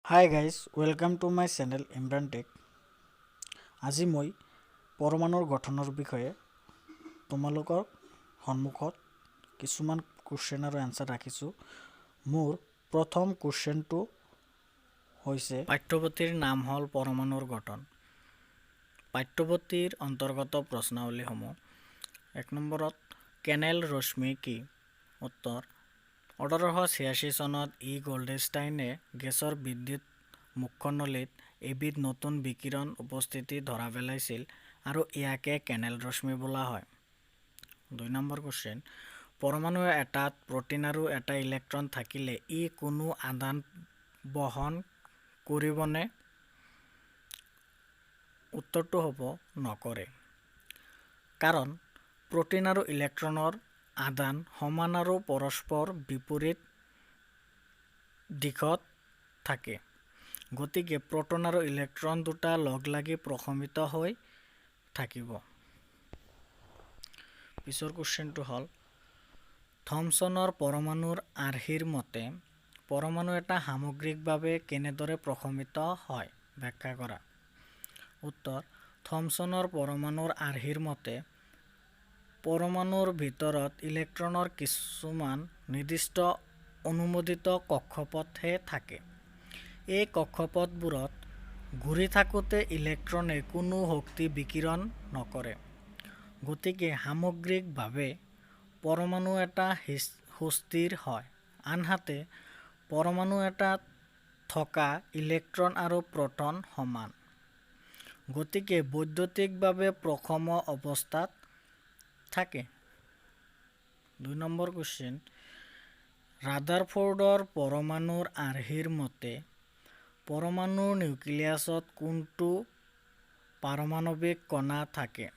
High guys welcome to my channel Imran tech. আজি মই পৰমাণুৰ গঠনৰ বিষয়ে তোমালোকৰ সন্মুখত কিছুমান কুৱেশ্যন আৰু এনচাৰ ৰাখিছোঁ। মোৰ প্ৰথম কুৱেশ্যনটো হৈছে পাঠ্যপুথিৰ নাম হ'ল পৰমাণুৰ গঠন। পাঠ্যপুথিৰ অন্তৰ্গত প্ৰশ্নাৱলীসমূহ। 1 নম্বৰত কেনেল ৰশ্মি কি? উত্তৰ 1886 চনত গল্ডষ্টাইনে গেছৰ বিদ্যুৎ মুখ্যনলীত এবিধ নতুন বিকিৰণ উপস্থিতি ধৰা পেলাইছিল আৰু ইয়াকে কেনেল ৰশ্মি বোলা হয়। 2 নম্বৰ কুৱেশ্যন, পৰমাণু এটাত প্ৰ'টিন আৰু এটা ইলেক্ট্ৰন থাকিলে ই কোনো আদান বহন কৰিবনে? উত্তৰটো হ'ব নকৰে। কাৰণ প্ৰ'টিন আৰু ইলেক্ট্ৰনৰ আদান সমান আৰু পৰস্পৰ বিপৰীত দিশত থাকে। গতিকে প্ৰ'টন আৰু ইলেক্ট্ৰন দুটা লগ লাগি প্ৰশমিত হৈ থাকিব। পিছৰ কুৱেশ্যনটো হ'ল থমছনৰ পৰমাণুৰ আৰ্হিৰ মতে পৰমাণু এটা সামগ্ৰিকভাৱে কেনেদৰে প্ৰশমিত হয় ব্যাখ্যা কৰা। উত্তৰ থমছনৰ পৰমাণুৰ আৰ্হিৰ মতে পৰমাণুৰ ভিতৰত ইলেক্ট্ৰনৰ কিছুমান নিৰ্দিষ্ট অনুমোদিত কক্ষপথহে থাকে। এই কক্ষপথবোৰত ঘূৰি থাকোঁতে ইলেক্ট্ৰনে কোনো শক্তি বিকিৰণ নকৰে। গতিকে সামগ্ৰিকভাৱে পৰমাণু এটা সুস্থিৰ হয়। আনহাতে পৰমাণু এটাত থকা ইলেক্ট্ৰন আৰু প্ৰ'টন সমান। গতিকে বৈদ্যুতিকভাৱে প্ৰশম অৱস্থাত থাকে। 2 নম্বৰ কুৱেশ্যন, ৰাদাৰফোৰ্ডৰ পৰমাণুৰ আৰ্হিৰ মতে পৰমাণুৰ নিউক্লিয়াছত কোনটো পাৰমাণৱিক কণা থাকে?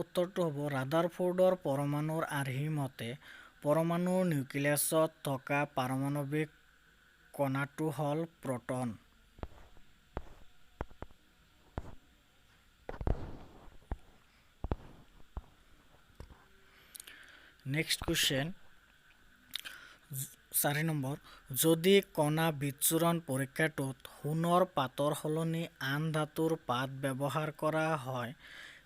উত্তৰটো হ'ব ৰাদাৰফোৰ্ডৰ পৰমাণুৰ আৰ্হিৰ মতে পৰমাণুৰ নিউক্লিয়াছত থকা পাৰমাণৱিক কণাটো হ'ল প্ৰ'টন। নেক্সট কুৱেশ্যন 4 নম্বৰ, যদি কণা বিচ্ছুৰণ পৰীক্ষাটোত সোণৰ পাতৰ সলনি আন ধাতুৰ পাত ব্যৱহাৰ কৰা হয়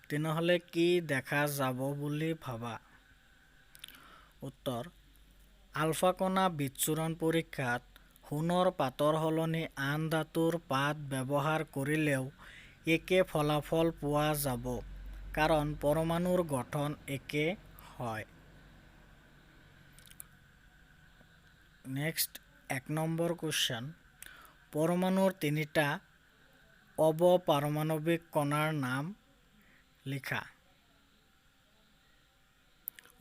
তেনেহ'লে কি দেখা যাব বুলি ভাবা? উত্তৰ আলফা কণা বিচ্ছুৰণ পৰীক্ষাত সোণৰ পাতৰ সলনি আন ধাতুৰ পাত ব্যৱহাৰ কৰিলেও একে ফলাফল পোৱা যাব কাৰণ পৰমাণুৰ গঠন একে হয়। নেক্সট 1 নম্বৰ কুৱেশ্যন, পৰমাণুৰ 3টা অৱপাৰমাণৱিক কণাৰ নাম লিখা।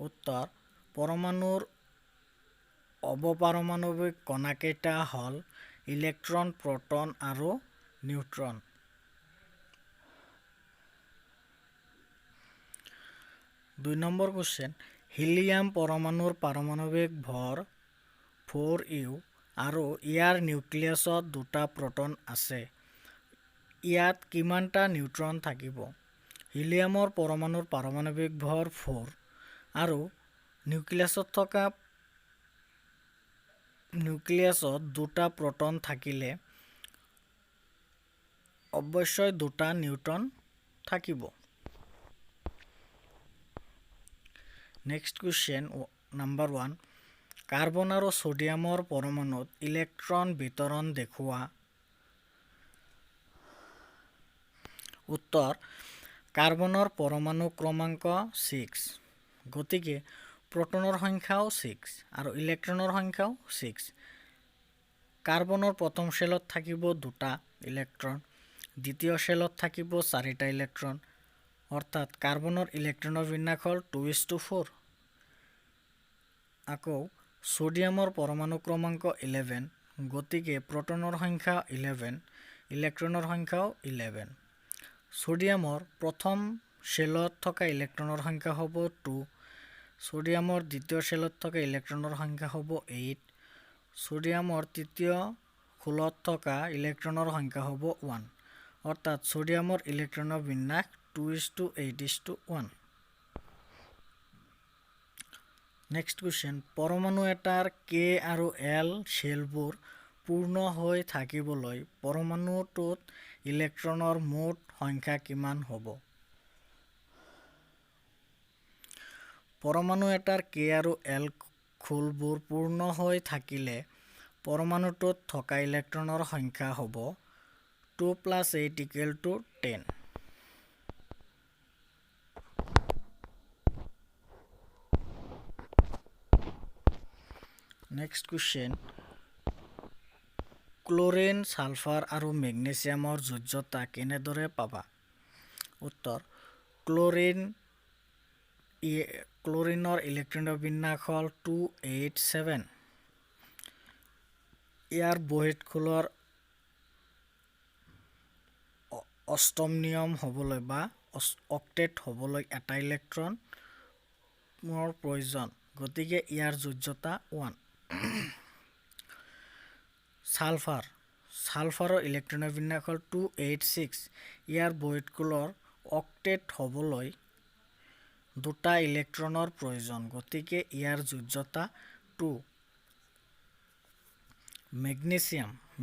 উত্তৰ পৰমাণুৰ অৱপাৰমাণৱিক কণাকেইটা হ'ল ইলেক্ট্ৰন, প্ৰ'টন আৰু নিউট্ৰন। 2 নম্বৰ কুৱেশ্যন, হিলিয়াম পৰমাণুৰ পাৰমাণৱিক ভৰ 4u আৰু ইয়াৰ নিউক্লিয়াছত 2টা প্ৰ'টন আছে। ইয়াত কিমানটা নিউট্ৰন থাকিব? হিলিয়ামৰ পৰমাণুৰ পাৰমাণৱিক ভৰ 4 আৰু নিউক্লিয়াছত 2টা প্ৰ'টন থাকিলে অৱশ্যই 2টা নিউট্ৰন থাকিব। নেক্সট কুৱেশ্যন নম্বৰ 1, কাৰ্বন আৰু ছ'ডিয়ামৰ পৰমাণুত ইলেক্ট্ৰন বিতৰণ দেখুওৱা। উত্তৰ কাৰ্বনৰ পৰমাণু ক্ৰমাংক 6, গতিকে প্ৰ'টনৰ সংখ্যাও 6 আৰু ইলেক্ট্ৰনৰ সংখ্যাও 6। কাৰ্বনৰ প্ৰথম শেলত থাকিব 2টা ইলেক্ট্ৰন, দ্বিতীয় শেলত থাকিব 4টা ইলেক্ট্ৰন, অৰ্থাৎ কাৰ্বনৰ ইলেক্ট্ৰনৰ বিন্যাস হ'ল 2:4। আকৌ ছ'ডিয়ামৰ পৰমাণু ক্ৰমাংক 11, গতিকে প্ৰ'টনৰ সংখ্যা 11, ইলেক্ট্ৰনৰ সংখ্যাও 11। ছ'ডিয়ামৰ প্ৰথম শেলত থকা ইলেক্ট্ৰনৰ সংখ্যা হ'ব 2, ছ'ডিয়ামৰ দ্বিতীয় শেলত থকা ইলেক্ট্ৰনৰ সংখ্যা হ'ব 8, ছ'ডিয়ামৰ তৃতীয় খোলত থকা ইলেক্ট্ৰনৰ সংখ্যা হ'ব 1, অৰ্থাৎ ছ'ডিয়ামৰ ইলেক্ট্ৰনৰ বিন্যাস 2:8:1। নেক্সট কুৱেশ্যন, পৰমাণু এটাৰ কে আৰু এল শেলবোৰ পূৰ্ণ হৈ থাকিবলৈ পৰমাণুটোত ইলেক্ট্ৰনৰ মুঠ সংখ্যা কিমান হ'ব? পৰমাণু এটাৰ কে আৰু এল খোলবোৰ পূৰ্ণ হৈ থাকিলে পৰমাণুটোত থকা ইলেক্ট্ৰনৰ সংখ্যা হ'ব 2 + 8 = 10. নেক্সট কুৱেশ্যন, ক্লৰিন, ছালফাৰ আৰু মেগনেছিয়ামৰ যোজ্যতা কেনেদৰে পাবা? উত্তৰ, ক্লৰিনৰ ইলেক্ট্ৰনৰ বিন্যাস হ'ল 287. ইয়াৰ বহিঃখোলৰ অষ্টম নিয়ম হ'বলৈ বা অক্টেট হ'বলৈ এটা ইলেক্ট্ৰনৰ প্ৰয়োজন, গতিকে ইয়াৰ যোজ্যতা 1. ছালফাৰৰ ইলেক্ট্ৰনৰ বিন্যাস হ'ল 286. ইয়াৰ বহিঃখোলৰ অক্টেট হ'বলৈ দুটা ইলেক্ট্ৰনৰ প্ৰয়োজন, গতিকে ইয়াৰ যোজ্যতা 2.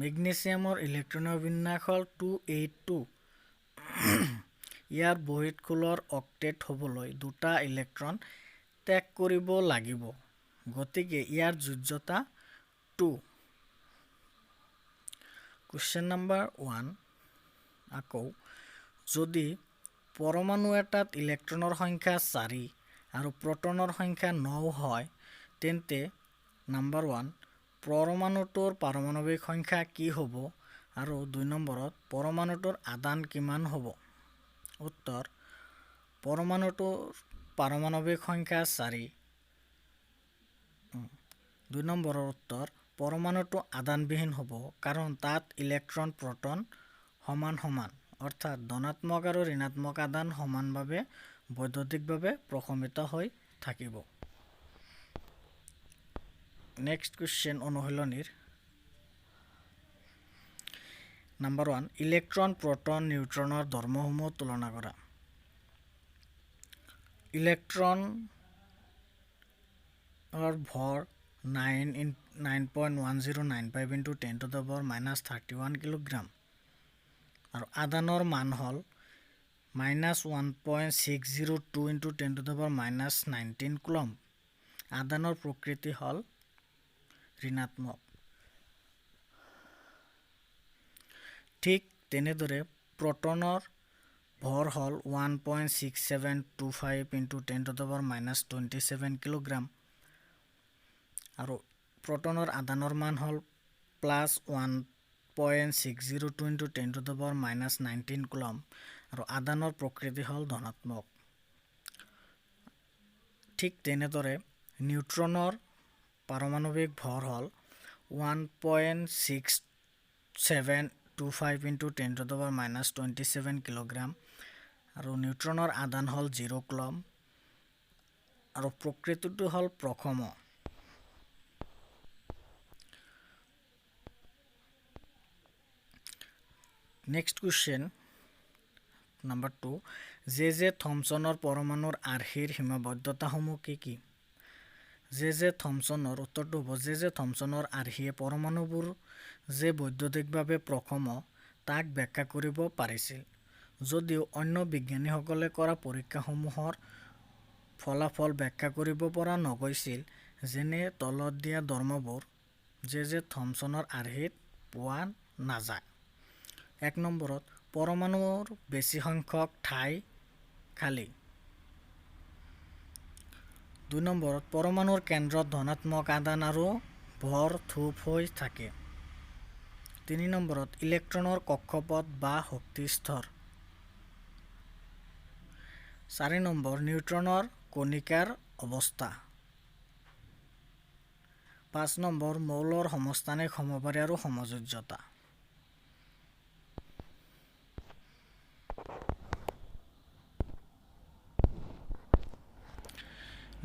মেগনেছিয়ামৰ ইলেক্ট্ৰনৰ বিন্যাস হ'ল 282. ইয়াৰ বহিঃখোলৰ অক্টেট হ'বলৈ দুটা ইলেক্ট্ৰন ত্যাগ কৰিব লাগিব, গতিকে ইয়াৰ যোজ্যতা 2. কুৱেশ্যন নম্বৰ 1 আকৌ, যদি পৰমাণু এটাত ইলেক্ট্ৰনৰ সংখ্যা 4 আৰু প্ৰটনৰ সংখ্যা 9 হয়, তেন্তে নম্বৰ 1 পৰমাণুটোৰ পাৰমাণৱিক সংখ্যা কি হ'ব আৰু 2 নম্বৰত পৰমাণুটোৰ আদান কিমান হ'ব? উত্তৰ, পৰমাণুটোৰ পাৰমাণৱিক সংখ্যা 4. 2 নম্বৰৰ উত্তৰ, পৰমাণুটো আদানবিহীন হ'ব কাৰণ তাত ইলেক্ট্ৰন প্ৰটন সমান সমান, অৰ্থাৎ ধনাত্মক আৰু ঋণাত্মক আদান সমানভাৱে বৈদ্যুতিকভাৱে প্ৰশমিত হৈ থাকিব। নেক্সট কুৱেশ্যন অনুশীলনীৰ নম্বৰ 1, ইলেক্ট্ৰন, প্ৰটন, নিউট্ৰনৰ ধৰ্মসমূহ তুলনা কৰা। ইলেক্ট্ৰনৰ ভৰ 9.1095 × 10⁻³ কিলোগ্ৰাম আৰু আদানৰ মান হ'ল -1.602 × 10⁻19 কুলম্ব। আদানৰ প্ৰকৃতি হ'ল ঋণাত্মক। ঠিক তেনেদৰে প্ৰটনৰ ভৰ হ'ল 1.6725 × 10⁻27 কিলোগ্ৰাম আৰু প্ৰটনৰ আদানৰ মান হ'ল +1.602 × 10⁻19 কুলম্ব আৰু আদানৰ প্ৰকৃতি হ'ল ধনাত্মক। ঠিক তেনেদৰে নিউট্ৰনৰ পাৰমাণৱিক ভৰ হ'ল 1.6725 × 10⁻27 কিলোগ্ৰাম আৰু নিউট্ৰনৰ আদান হ'ল 0 কুলম্ব আৰু প্ৰকৃতিটো হ'ল প্ৰশম। নেক্সট কুৱেশ্যন নম্বৰ 2, জে থমছনৰ পৰমাণুৰ আৰ্হিৰ সীমাবদ্ধতাসমূহ কি কি? থমছনৰ উত্তৰটো হ'ব, জে থমছনৰ আৰ্হিয়ে পৰমাণুবোৰ যে বৈদ্যুতিকভাৱে প্ৰশম তাক ব্যাখ্যা কৰিব পাৰিছিল, যদিও অন্য বিজ্ঞানীসকলে কৰা পৰীক্ষাসমূহৰ ফলাফল ব্যাখ্যা কৰিব পৰা নগৈছিল, যেনে তলত দিয়া ধৰ্মবোৰ জে থমছনৰ আৰ্হিত পোৱা নাযায়। 1 নম্বৰত পৰমাণুৰ বেছি সংখ্যক ঠাই খালী। 2 নম্বৰত পৰমাণুৰ কেন্দ্ৰত ধনাত্মক আদান আৰু ভৰ থোপ হৈ থাকে। 3 নম্বৰত ইলেক্ট্ৰনৰ কক্ষপথ বা শক্তি স্তৰ। 4 নম্বৰ নিউট্ৰনৰ কণিকাৰ অৱস্থা। 5 নম্বৰ মৌলৰ সমস্থানিক সমবাৰী আৰু সমযোজ্যতা।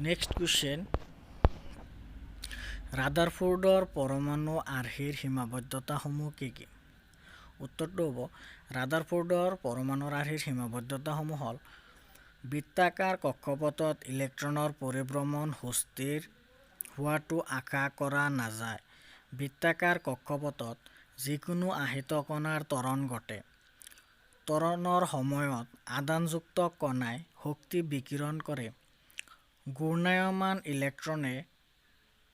নেক্সট কুৱেশ্যন, ৰাদাৰফোৰ্ডৰ পৰমাণু আৰ্হিৰ সীমাবদ্ধতাসমূহ কি কি? উত্তৰটো হ'ব, ৰাদাৰফোৰ্ডৰ পৰমাণুৰ আৰ্হিৰ সীমাবদ্ধতাসমূহ হ'ল বৃত্তাকাৰ কক্ষপথত ইলেক্ট্ৰনৰ পৰিভ্ৰমণ সুস্থিৰ হোৱাটো আশা কৰা নাযায়। বৃত্তাকাৰ কক্ষপথত যিকোনো আহিত কণাৰ ত্বৰণ ঘটে। ত্বৰণৰ সময়ত আধানযুক্ত কণাই শক্তি বিকিৰণ কৰে। ঘূৰ্ণায়মান ইলেক্ট্ৰনে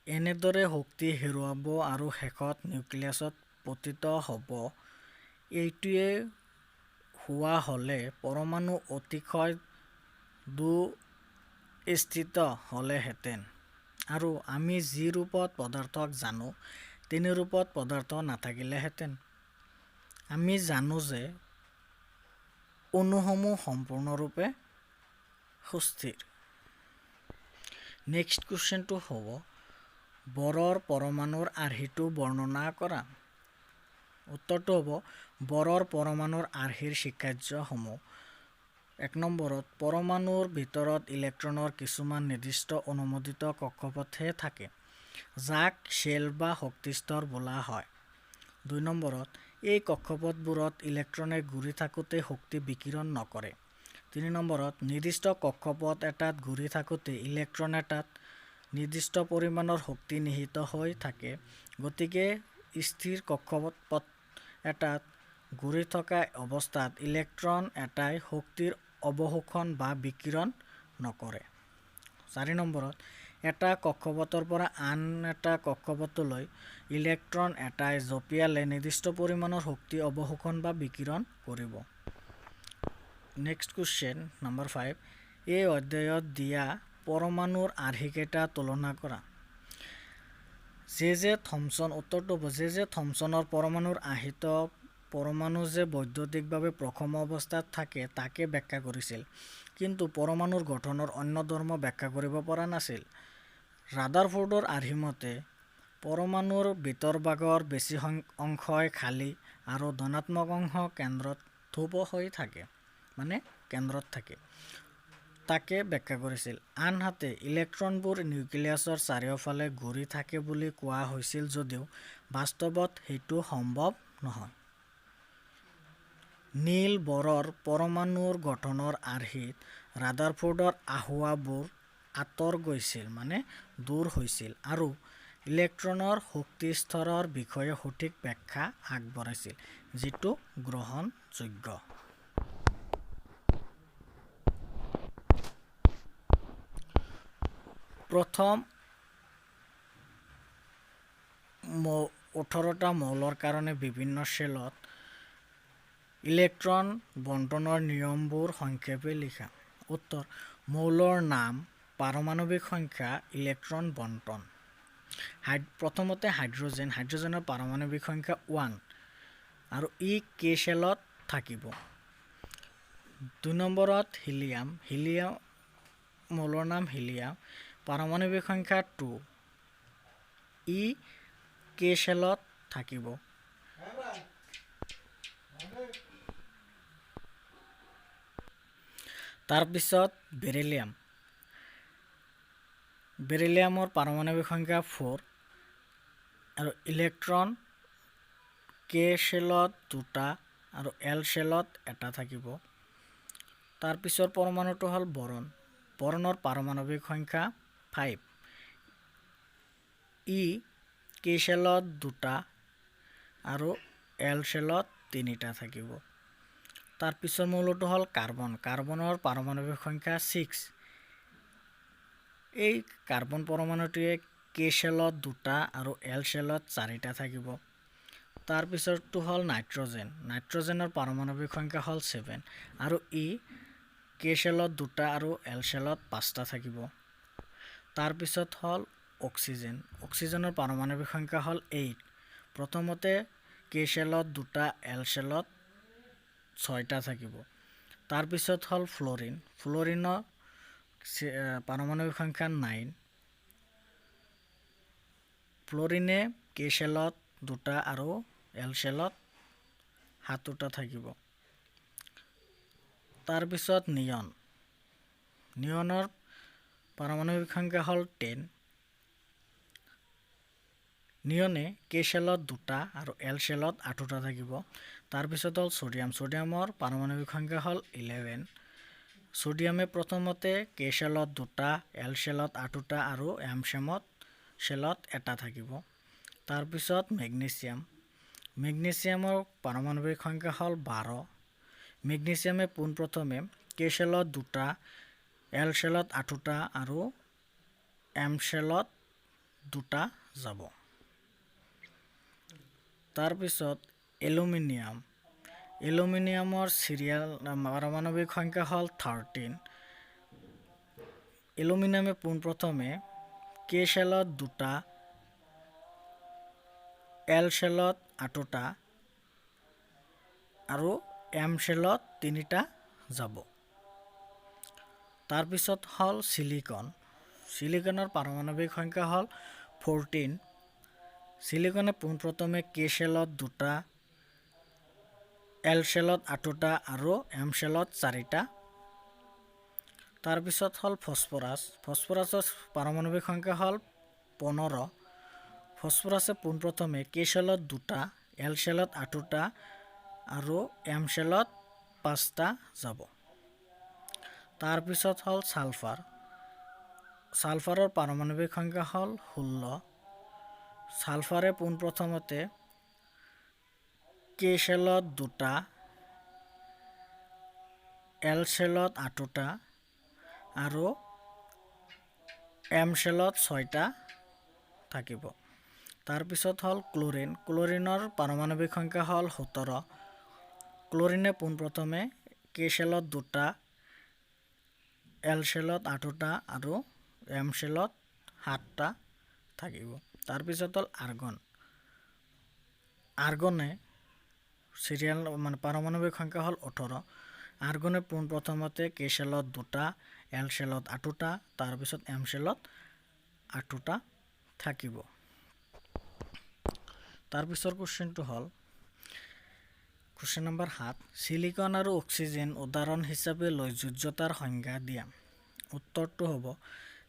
এনেদৰে শক্তি হেৰুৱাব আৰু শেষত নিউক্লিয়াছত পতিত হ'ব। এইটোৱে হোৱা হ'লে পৰমাণু অতিশয় দুঃস্থিত হ'লেহেঁতেন আৰু আমি যি ৰূপত পদাৰ্থক জানো তেনে ৰূপত পদাৰ্থ নাথাকিলেহেঁতেন। আমি জানো যে অণুসমূহ সম্পূৰ্ণৰূপে সুস্থিৰ। নেক্সট কুৱেশ্যনটো হ'ব বৰৰ পৰমাণুৰ আৰ্হিটো বৰ্ণনা কৰা। উত্তৰটো হ'ব বৰৰ পৰমাণুৰ আৰ্হিৰ স্বীকাৰ্যসমূহ। 1 নম্বৰত পৰমাণুৰ ভিতৰত ইলেক্ট্ৰনৰ কিছুমান নিৰ্দিষ্ট অনুমোদিত কক্ষপথহে থাকে, যাক শেল বা শক্তিস্তৰ বোলা হয়। 2 নম্বৰত এই কক্ষপথবোৰত ইলেক্ট্ৰনে ঘূৰি থাকোঁতে শক্তি বিকিৰণ নকৰে। 3 নম্বৰত নিৰ্দিষ্ট কক্ষপথ এটাত ঘূৰি থাকোঁতে ইলেক্ট্ৰন এটাত নিৰ্দিষ্ট পৰিমাণৰ শক্তি নিহিত হৈ থাকে, গতিকে স্থিৰ কক্ষপথ এটাত ঘূৰি থকা অৱস্থাত ইলেক্ট্ৰন এটাই শক্তিৰ অৱশোষণ বা বিকিৰণ নকৰে। 4 নম্বৰত এটা কক্ষপথৰ পৰা আন এটা কক্ষপথলৈ ইলেক্ট্ৰন এটাই জঁপিয়ালে নিৰ্দিষ্ট পৰিমাণৰ শক্তি অৱশোষণ বা বিকিৰণ কৰিব। নেক্সট কুৱেশ্যন নম্বৰ 5, এই অধ্যায়ত দিয়া পৰমাণুৰ আৰ্হিকেইটা তুলনা কৰা। J Thomson. উত্তৰটো হ'ব জে থমছনৰ পৰমাণুৰ আৰ্হিত পৰমাণু যে বৈদ্যুতিকভাৱে প্ৰথম অৱস্থাত থাকে তাকে ব্যাখ্যা কৰিছিল, কিন্তু পৰমাণুৰ গঠনৰ অন্য ধৰ্ম ব্যাখ্যা কৰিব পৰা নাছিল। ৰাদাৰফোৰ্ডৰ আৰ্হি মতে পৰমাণুৰ ভিতৰভাগৰ বেছি অংশই খালী আৰু ধনাত্মক অংশ কেন্দ্ৰত ধ্ৰুৱ হৈ থাকে, কেন্দ্ৰত থাকে, তাকে ব্যাখ্যা কৰিছিল। আনহাতে ইলেক্ট্ৰনবোৰ নিউক্লিয়াছৰ চাৰিওফালে ঘূৰি থাকে বুলি কোৱা হৈছিল যদিও বাস্তৱত সেইটো সম্ভৱ নহয়। নীল বৰৰ পৰমাণুৰ গঠনৰ আৰ্হিত ৰাদাৰফোৰ্ডৰ আসোঁৱাহবোৰ আঁতৰ গৈছিল, দূৰ হৈছিল আৰু ইলেক্ট্ৰনৰ শক্তিস্তৰৰ বিষয়ে সঠিক ব্যাখ্যা আগবঢ়াইছিল, যিটো গ্ৰহণযোগ্য। প্ৰথম 18টা মৌলৰ কাৰণে বিভিন্ন শেলত ইলেক্ট্ৰন বণ্টনৰ নিয়মবোৰ সংক্ষেপে লিখা। উত্তৰ: মৌলৰ নাম, পাৰমাণৱিক সংখ্যা, ইলেক্ট্ৰন বণ্টন। প্ৰথমতে হাইড্ৰজেনৰ পাৰমাণৱিক সংখ্যা 1 আৰু ই K শেলত থাকিব। 2 নম্বৰত হিলিয়াম মৌলৰ নাম হিলিয়াম, পাৰমাণৱিক সংখ্যা 2, ই K শেলত থাকিব। তাৰপিছত বেৰিলিয়ামৰ পাৰমাণৱিক সংখ্যা 4 আৰু ইলেক্ট্ৰন K শেলত 2টা আৰু L শেলত 1টা থাকিব। তাৰপিছৰ পৰমাণুটো হ'ল বৰণৰ পাৰমাণৱিক সংখ্যা 5, ই K শেলত 2টা আৰু L শেলত 3টা থাকিব। তাৰপিছৰ মৌলটো হ'ল কাৰ্বনৰ পাৰমাণৱিক সংখ্যা 6, এই কাৰ্বন পৰমাণুটোৱে K শেলত 2টা আৰু L শেলত 4টা থাকিব। তাৰপিছৰটো হ'ল নাইট্ৰজেনৰ পাৰমাণৱিক সংখ্যা হ'ল 7 আৰু ই K শেলত 2টা আৰু L শেলত 5টা থাকিব। তাৰপিছত হ'ল অক্সিজেনৰ পাৰমাণৱিক সংখ্যা হ'ল 8, প্ৰথমতে K শেলত 2টা L শেলত 6টা থাকিব। তাৰপিছত হ'ল ফ্ল'ৰিনৰ পাৰমাণৱিক সংখ্যা 9, ফ্ল'ৰিনে K শেলত 2টা আৰু L শেলত 7টা থাকিব। তাৰপিছত নিয়নৰ পাৰমাণৱিক সংখ্যা হ'ল 10, নিয়নে K শেলত 2টা আৰু L শেলত 8টা থাকিব। তাৰপিছত হ'ল ছ'ডিয়ামৰ পাৰমাণৱিক সংখ্যা হ'ল 11, সোডিয়ামে প্ৰথমতে কে শেলত 2টা, এল শেলত 8টা আৰু এম শেলত 1টা থাকিব। তাৰপিছত মেগনেছিয়ামৰ পাৰমাণৱিক সংখ্যা হ'ল 12। মেগনেছিয়ামে পোনপ্ৰথমে কে শেলত 2টা, এল শেলত 8টা আৰু এম শেলত 2টা যাব। তাৰপিছত এলুমিনিয়ামৰ পাৰমাণৱিক সংখ্যা হ'ল 13। এলুমিনিয়ামে পোনপ্ৰথমে কে শেলত 2টা, এল শেলত 8টা আৰু এম শেলত 3টা যাব। তাৰপিছত হ'ল চিলিকনৰ পাৰমাণৱিক সংখ্যা হ'ল 14। চিলিকনে পোনপ্ৰথমে কে শেলত 2টা, এল শেলত 8টা আৰু এম শেলত 4টা। তাৰপিছত হ'ল ফচফৰাছৰ পাৰমাণৱিক সংখ্যা হ'ল 15। ফচফৰাছে পোনপ্ৰথমে কে শেলত 2টা, এল শেলত 8টা আৰু এম শেলত 5টা যাব। তাৰপিছত হ'ল ছালফাৰৰ পাৰমাণৱিক সংখ্যা হ'ল 16। ছালফাৰে পোনপ্ৰথমতে কে শেলত 2টা, এল শেলত 8টা আৰু এম শেলত 6টা থাকিব। তাৰপিছত হ'ল ক্লৰিনৰ পাৰমাণৱিক সংখ্যা হ'ল 17। ক্লৰিনে পোনপ্ৰথমে কে শেলত 2টা, এল শেলত 8টা আৰু এম শেলত 7টা থাকিব। তাৰপিছত হ'ল আৰ্গনে পাৰমাণৱিক সংখ্যা হ'ল 18। আৰ্গনে পোনপ্ৰথমতে কে শেলত 2টা, এল শেলত 8টা, তাৰপিছত এম শেলত 8টা থাকিব। তাৰপিছৰ কুৱেশ্যনটো হ'ল কুৱেশ্যন নম্বৰ 7। চিলিকন আৰু অক্সিজেন উদাহৰণ হিচাপে লৈ যোজ্যতাৰ সংজ্ঞা দিয়া। উত্তৰটো হ'ব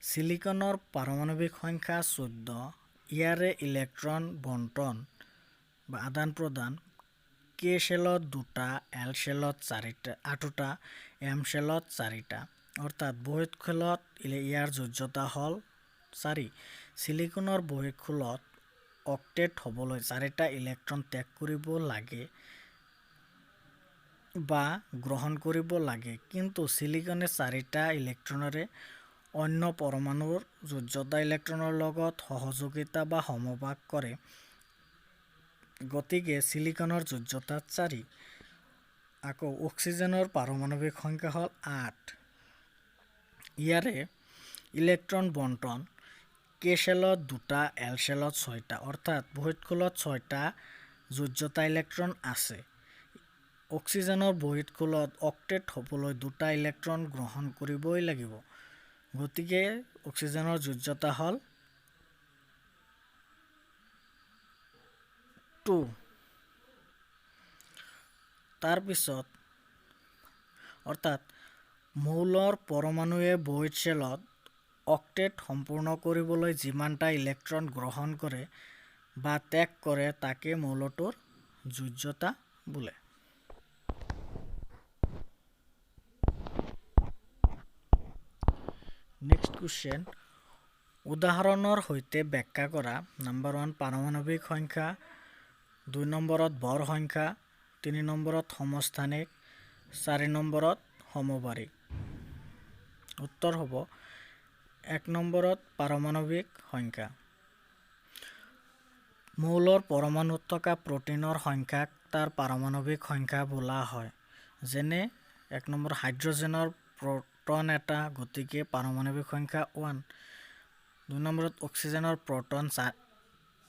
চিলিকনৰ পাৰমাণৱিক সংখ্যা 14। ইয়াৰে ইলেক্ট্ৰন বণ্টন বা আদান প্ৰদান কে শেলত 2টা, এল শেলত 8টা, এম শেলত 4টা, অৰ্থাৎ বহিঃস্থলত ইয়াৰ যোজ্যতা হ'ল 4। চিলিকনৰ বহিঃস্থলত অক্টেট হ'বলৈ 4টা ইলেক্ট্ৰন ত্যাগ কৰিব লাগে বা গ্ৰহণ কৰিব লাগে, কিন্তু চিলিকনে 4টা ইলেক্ট্ৰনেৰে অন্য পৰমাণুৰ যোজ্যতা ইলেক্ট্ৰনৰ লগত সহযোগিতা বা সমভাগ কৰে। গতিকে চিলিকনৰ যোজ্যতা 4। আকৌ অক্সিজেনৰ পাৰমাণৱিক সংখ্যা হ'ল 8। ইয়াৰে ইলেক্ট্ৰন বণ্টন কে শেলত 2টা, এল শেলত 6টা, অৰ্থাৎ বহিঃস্থলত 6টা যোজ্যতা ইলেক্ট্ৰন আছে। অক্সিজেনৰ বহিঃস্থলত অক্টেট হ'বলৈ 2টা ইলেক্ট্ৰন গ্ৰহণ কৰিবই লাগিব। গতিকে অক্সিজেনৰ যোজ্যতা হ'ল 2। তাৰপিছত অৰ্থাৎ মৌলৰ পৰমাণুৱে বহিঃস্থলত অক্টেট সম্পূৰ্ণ কৰিবলৈ যিমানটা ইলেক্ট্ৰন গ্ৰহণ কৰে বা ত্যাগ কৰে তাকে মৌলটোৰ যোজ্যতা বোলে। নেক্সট কুৱেশ্যন, উদাহৰণৰ সৈতে ব্যাখ্যা কৰা। নম্বৰ 1 পাৰমাণৱিক সংখ্যা, 2 নম্বৰত ভৰ সংখ্যা, 3 নম্বৰত সমস্থানিক, 4 নম্বৰত সমবাৰিক। উত্তৰ হ'ব 1 নম্বৰত পাৰমাণৱিক সংখ্যা। মৌলৰ পৰমাণুত থকা প্ৰ'টিনৰ সংখ্যাক তাৰ পাৰমাণৱিক সংখ্যা বোলা হয়। যেনে 1 নম্বৰ হাইড্ৰজেনৰ প্ৰ'টন এটা, গতিকে পাৰমাণৱিক সংখ্যা 1। 2 নম্বৰত অক্সিজেনৰ প্ৰ'টন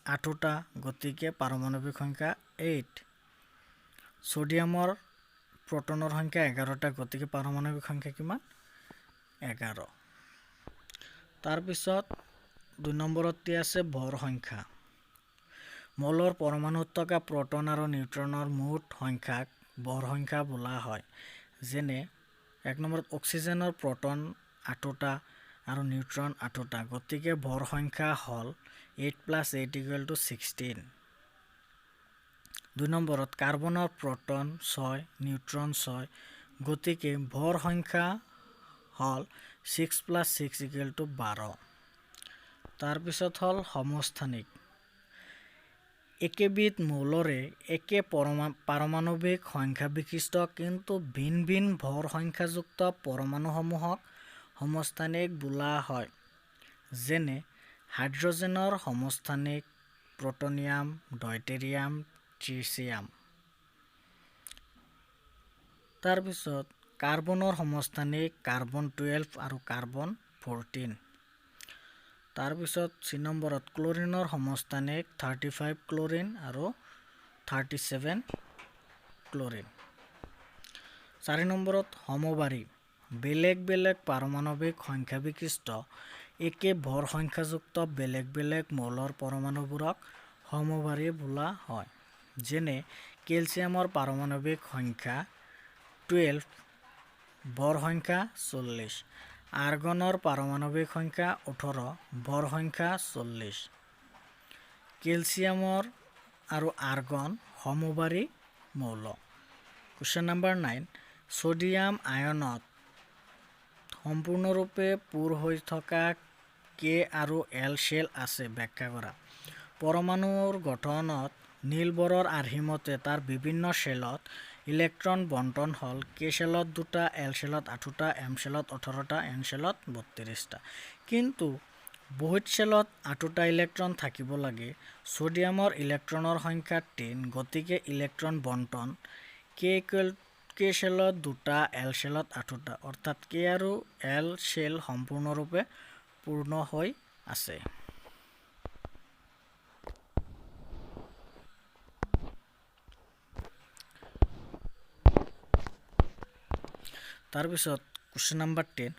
8টা, গতিকে পাৰমাণৱিক সংখ্যা 8। ছ'ডিয়ামৰ প্ৰ'টনৰ সংখ্যা 11টা, গতিকে পাৰমাণৱিক সংখ্যা কিমান? 11। তাৰপিছত 2 নম্বৰতে আছে ভৰ সংখ্যা। মৌলৰ পৰমাণুত থকা প্ৰ'টন আৰু নিউট্ৰনৰ মুঠ সংখ্যাক ভৰ সংখ্যা বোলা হয়। যেনে 1 নম্বৰত অক্সিজেনৰ প্ৰ'টন 8টা আৰু নিউট্ৰন 8টা, গতিকে ভৰ সংখ্যা হ'ল 8 + 8 = 16। 2 নম্বৰত কাৰ্বনৰ প্ৰ'টন 6, নিউট্ৰন 6, গতিকে ভৰ সংখ্যা হল 6 + 6 = 12। তাৰপিছত হ'ল সমস্থানিক। একেবিধ মৌলৰে একে পাৰমাণৱিক সংখ্যা বিশিষ্ট কিন্তু ভিন ভিন ভৰ সংখ্যাযুক্ত পৰমাণুসমূহক সমস্থানিক বোলা হয়। যেনে হাইড্ৰজেনৰ সমস্থানিক প্লুটনিয়াম, ডয়টেৰিয়াম, ট্ৰিচিয়াম। তাৰপিছত কাৰ্বনৰ সমস্থানিক কাৰ্বন 12 আৰু কাৰ্বন 14। তাৰপিছত 3 নম্বৰত ক্লৰিনৰ সমস্থানিক 35 ক্লৰিন আৰু 37 ক্লৰিন। 4 নম্বৰত সমবাৰী। বেলেগ বেলেগ পাৰমাণৱিক সংখ্যা বিশিষ্ট একে ভৰ সংখ্যাযুক্ত বেলেগ বেলেগ মৌলৰ পৰমাণুবোৰক সমবাৰী বোলা হয়। যেনে কেলছিয়ামৰ পাৰমাণৱিক সংখ্যা 12, ভৰ সংখ্যা 40, আৰ্গনৰ পাৰমাণৱিক সংখ্যা 18, ভৰ সংখ্যা 40। কেলছিয়ামৰ আৰু আৰ্গন সমবাৰী মৌল। কুৱেশ্যন নম্বৰ 9, ছডিয়াম আয়নত সম্পূৰ্ণৰূপে পূৰ হৈ থকা কে আৰু এল শেল আছে, ব্যাখ্যা কৰা। পৰমাণুৰ গঠনত নীল বৰৰ আৰ্হিমতে তাৰ বিভিন্ন শেলত ইলেক্ট্ৰন বণ্টন হ'ল কে শেলত 2টা, এল শেলত 8টা, এম শেলত 18টা, এন শেলত 32টা। কিন্তু বহিত শেলত 8টা ইলেক্ট্ৰন থাকিব লাগে। ছডিয়ামৰ ইলেক্ট্ৰনৰ সংখ্যা 10, গতিকে ইলেক্ট্ৰন বণ্টন কে শেলত 2টা, এল শেলত 8টা, অৰ্থাৎ কে আৰু এল শেল সম্পূৰ্ণৰূপে পূৰ্ণ হৈ আছে। তাৰপিছত কুৱেশ্যন নম্বৰ 10,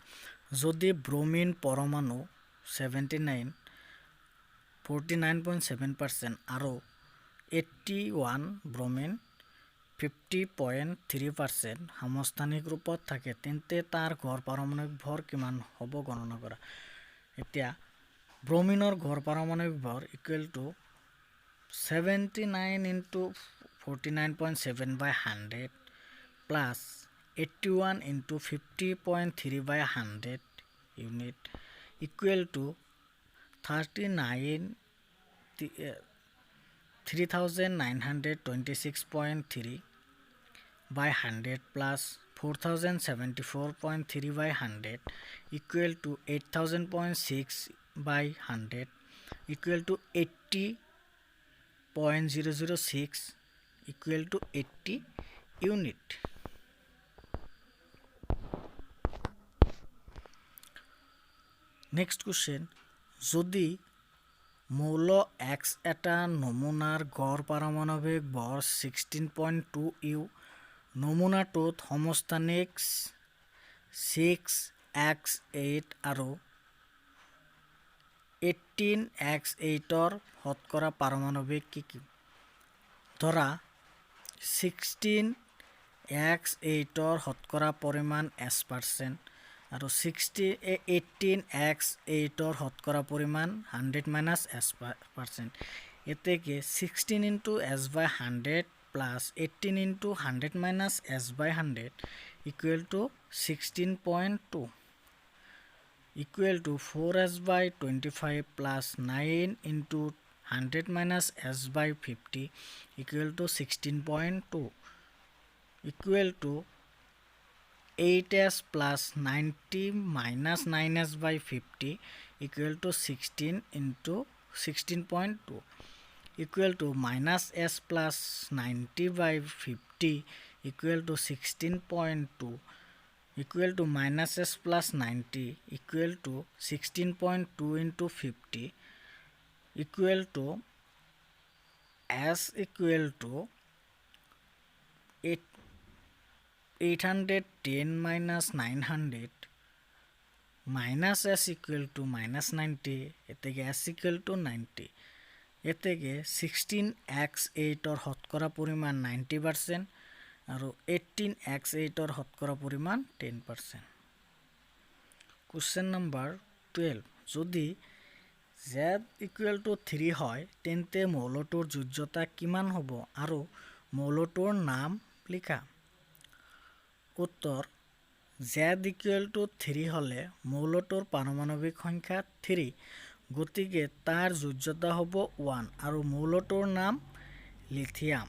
যদি ব্ৰমিন পৰমাণু 49.7% আৰু 81 ব্ৰমিন 50.3% সমস্থানিক ৰূপত থাকে, তেন্তে তাৰ গড় পাৰমাণৱিক ভৰ কিমান হ'ব গণনা কৰা। এতিয়া ব্ৰমিনৰ গড় পাৰমাণৱিক ভৰ = 79 × 49.7/100 plus 81 × 50.3/100 unit = 3926.3 plus 4074.3/100 = 8000.6/100 = 80.006 = 80 unit. Next question, যদি মৌল X এটা নমুনাৰ গড় পাৰমাণৱিক ভৰ 16.2 ইউ, নমুনাটোত সমস্থানিক 6x8 আৰু 18x8ৰ শতকৰা পাৰমাণৱিক কি কি? ধৰা 16x8ৰ শতকৰা পৰিমাণ S% আৰু 18x8ৰ শতকৰা পৰিমাণ 100 - S%। এতেকে 16 × S/100 plus 18 × 100 - S/100 = 16.2 = 4S/25 plus 9 × 100 - S/50 = 16.2 = 8S plus 90 - 9S/50 = 16 × 16.2 - S plus 90/50 = 16.2 - S plus 90 = 16.2 × 50 = S = 810 - 900 - S = -90, এতেকে S = 90। এতেকে 16x8ৰ শতকৰা পৰিমাণ 90% আৰু 18x8ৰ শতকৰা পৰিমাণ 10%। কুৱেশ্যন নম্বৰ 12, যদি Z = 3 হয়, তেন্তে মৌলটোৰ যোজ্যতা কিমান হ'ব আৰু মৌলটোৰ নাম লিখা। উত্তৰ, Z = 3 হলে মৌলটোৰ পাৰমাণৱিক সংখ্যা 3 গতিকে তাৰ যোজ্যতা হ'ব 1 আৰু মৌলটোৰ নাম লিথিয়াম।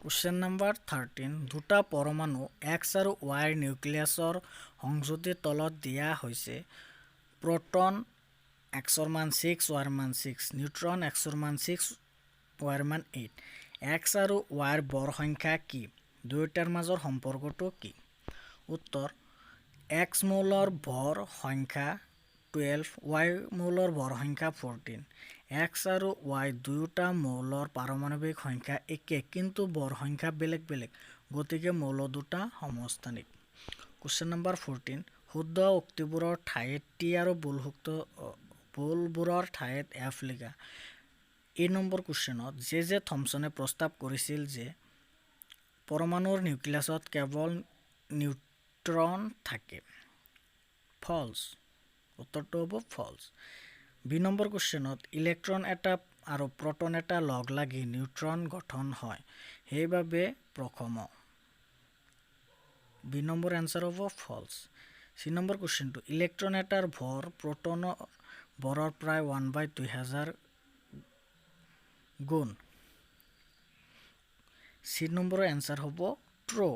Question number 13 দুটা পৰমাণু X আৰু Y নিউক্লিয়াছৰ সংযুতিৰ তলত দিয়া হৈছে প্ৰটন X ৰ মান 6 Y ৰ মান 6 নিউট্ৰন X ৰ মান 6 Y ৰ মান 8 X আৰু Y ৰ বৰ সংখ্যা কি দুয়োটাৰ মাজৰ সম্পৰ্কটো কি উত্তৰ X মৌলৰ ভৰ সংখ্যা 12 Y মৌলৰ ভৰ সংখ্যা 14 X আৰু Y দুয়োটা মৌলৰ পাৰমাণৱিক সংখ্যা একে কিন্তু বৰ সংখ্যা বেলেগ বেলেগ গতিকে মৌল দুটা সমস্থানিক Question number 14 শুদ্ধ উক্তিবোৰৰ ঠাইত T আৰু বুলবোৰৰ ঠাইত F লিখা এই নম্বৰ কুৱেশ্যনত জে থমসনে প্ৰস্তাৱ কৰিছিল যে পৰমাণুৰ নিউক্লিয়াছত কেৱল নিউট্ৰন থাকে ফলছ উত্তৰটো হ'ব ফলছ বি নম্বৰ কুৱেশ্যনত ইলেক্ট্ৰন এটা আৰু প্ৰটন এটা লগ লাগি নিউট্ৰন গঠন হয় সেইবাবে প্ৰথম বি নম্বৰ এনসাৰ হ'ব ফলছ চি নম্বৰ কুৱেশ্যনটো ইলেক্ট্ৰন এটাৰ ভৰ প্ৰটনৰ ভৰৰ প্ৰায় 1/2000 গুণ চি নম্বৰৰ এনসাৰ হ'ব true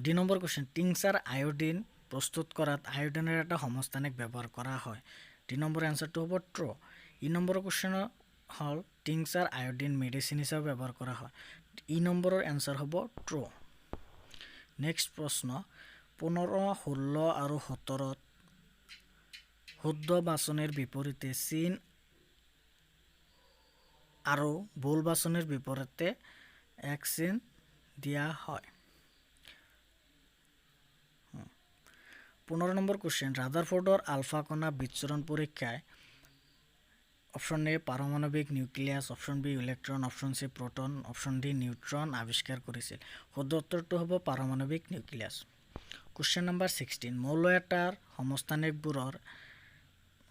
D number question tincture iodine প্ৰস্তুত কৰাত আয়োডিনৰ এটা সমস্থানিক ব্যৱহাৰ কৰা হয় ডি নম্বৰ এনসাৰটো হ'ব ট্ৰু ই নম্বৰ কুৱেশ্যন হল টিংচাৰ আয়োডিন মেডিচিন হিচাপে ব্যৱহাৰ কৰা হয় ই নম্বৰৰ এনসাৰ হ'ব ট্ৰু নেক্সট প্ৰশ্ন 15 16 আৰু 17 শুদ্ধ বাচনিৰ বিপৰীতে চিন আৰু ভুল বাচনিৰ বিপৰীতে এক চিন দিয়া হয় 15 নম্বৰ কুৱেশ্যন ৰাদাৰফোৰ্ডৰ আলফা কণা বিচ্ছুৰণ পৰীক্ষায় অপশ্যন এ পাৰমাণৱিক nucleus option B electron option C proton option D neutron আৱিষ্কাৰ কৰিছিল শুদ্ধ উত্তৰটো হ'ব পাৰমাণৱিক নিউক্লিয়াছ কুৱেশ্যন নম্বৰ 16 মৌল এটাৰ সমস্থানিকবোৰৰ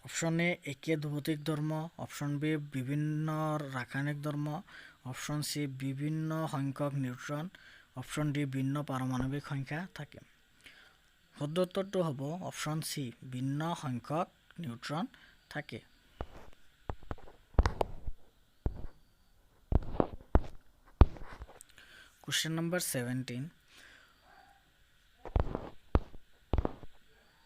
অপশ্যন এ একে ভৌতিক ধৰ্ম অপশ্যন বি বিভিন্ন ৰাসায়নিক ধৰ্ম অপশ্যন চি বিভিন্ন সংখ্যক নিউট্ৰন অপশ্যন ডি ভিন্ন পাৰমাণৱিক সংখ্যা থাকে শুদ্ধ উত্তৰটো হ'ব অপশ্যন চি ভিন্ন সংখ্যক নিউট্ৰন থাকে Question number 17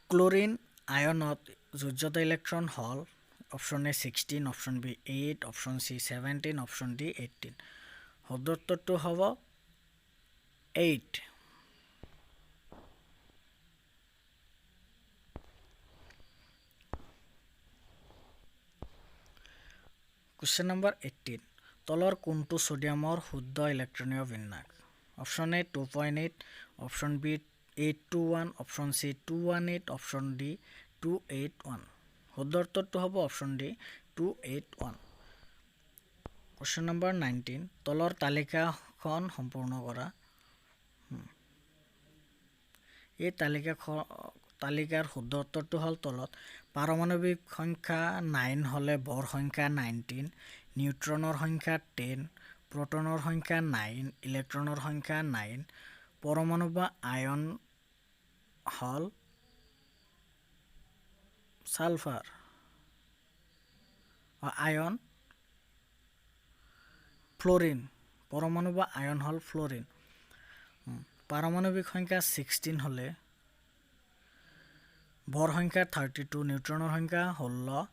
ক্লোৰিন আয়নত যোজ্যতা ইলেক্ট্ৰন হল option A 16 option B 8 option C 17 option D 18 শুদ্ধ উত্তৰটো হ'ব 8 Question number 18 তলৰ কোনটো সোডিয়ামৰ শুদ্ধ ইলেক্ট্ৰনীয় বিন্যাস option A 2.8 option B 821 option C 218 option D 281 শুদ্ধ উত্তৰটো হ'ব অপশ্যন ডি 281 Question number 19 তলৰ তালিকাখন সম্পূৰ্ণ কৰা এই তালিকাৰ শুদ্ধ উত্তৰটো হ'ল তলত পাৰমাণৱিক সংখ্যা 9 হলে বৰ সংখ্যা 19 নিউট্ৰনৰ সংখ্যা 10 প্ৰটনৰ সংখ্যা 9 ইলেক্ট্ৰনৰ সংখ্যা 9 পৰমাণু বা আয়ন হল সালফাৰ আয়ন ফ্লোৰিন পৰমাণু বা আয়ন হল ফ্লোৰিন পাৰমাণৱিক সংখ্যা 16 হলে ভৰ সংখ্যা 32 নিউট্ৰনৰ সংখ্যা 16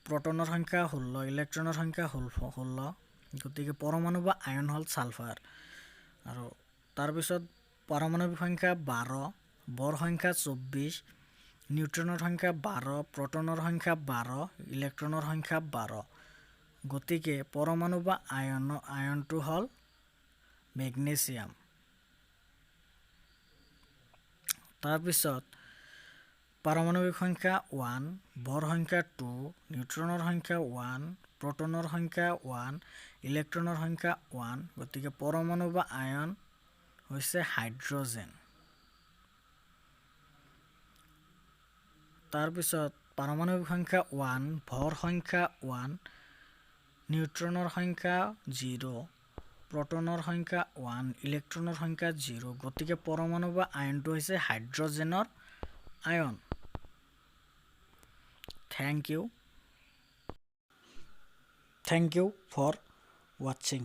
প্ৰটনৰ সংখ্যা 16 ইলেক্ট্ৰনৰ সংখ্যা 16 গতিকে পৰমাণু বা আয়ন হল সালফাৰ আৰু তাৰ পিছত পাৰমাণৱিক সংখ্যা 12 বৰ সংখ্যা 24 নিউট্ৰনৰ সংখ্যা 12 প্ৰটনৰ সংখ্যা 12 ইলেক্ট্ৰনৰ সংখ্যা 12 গতিকে পৰমাণু বা আয়নটো হল মেগনেছিয়াম তাৰ পিছত পাৰমাণৱিক সংখ্যা 1 বৰ সংখ্যা 2 নিউট্ৰনৰ সংখ্যা 1 প্ৰটনৰ সংখ্যা 1 ইলেক্ট্ৰনৰ সংখ্যা 1 গতিকে পৰমাণু বা আয়ন হৈছে হাইড্ৰজেন তাৰ পিছত পাৰমাণৱিক সংখ্যা 1, ভৰ সংখ্যা 1, নিউট্ৰনৰ সংখ্যা 0, প্ৰটনৰ সংখ্যা 1, ইলেক্ট্ৰনৰ সংখ্যা 0। গতিকে পৰমাণু বা আয়নটো হৈছে হাইড্ৰজেনৰ আয়ন। Thank you for watching.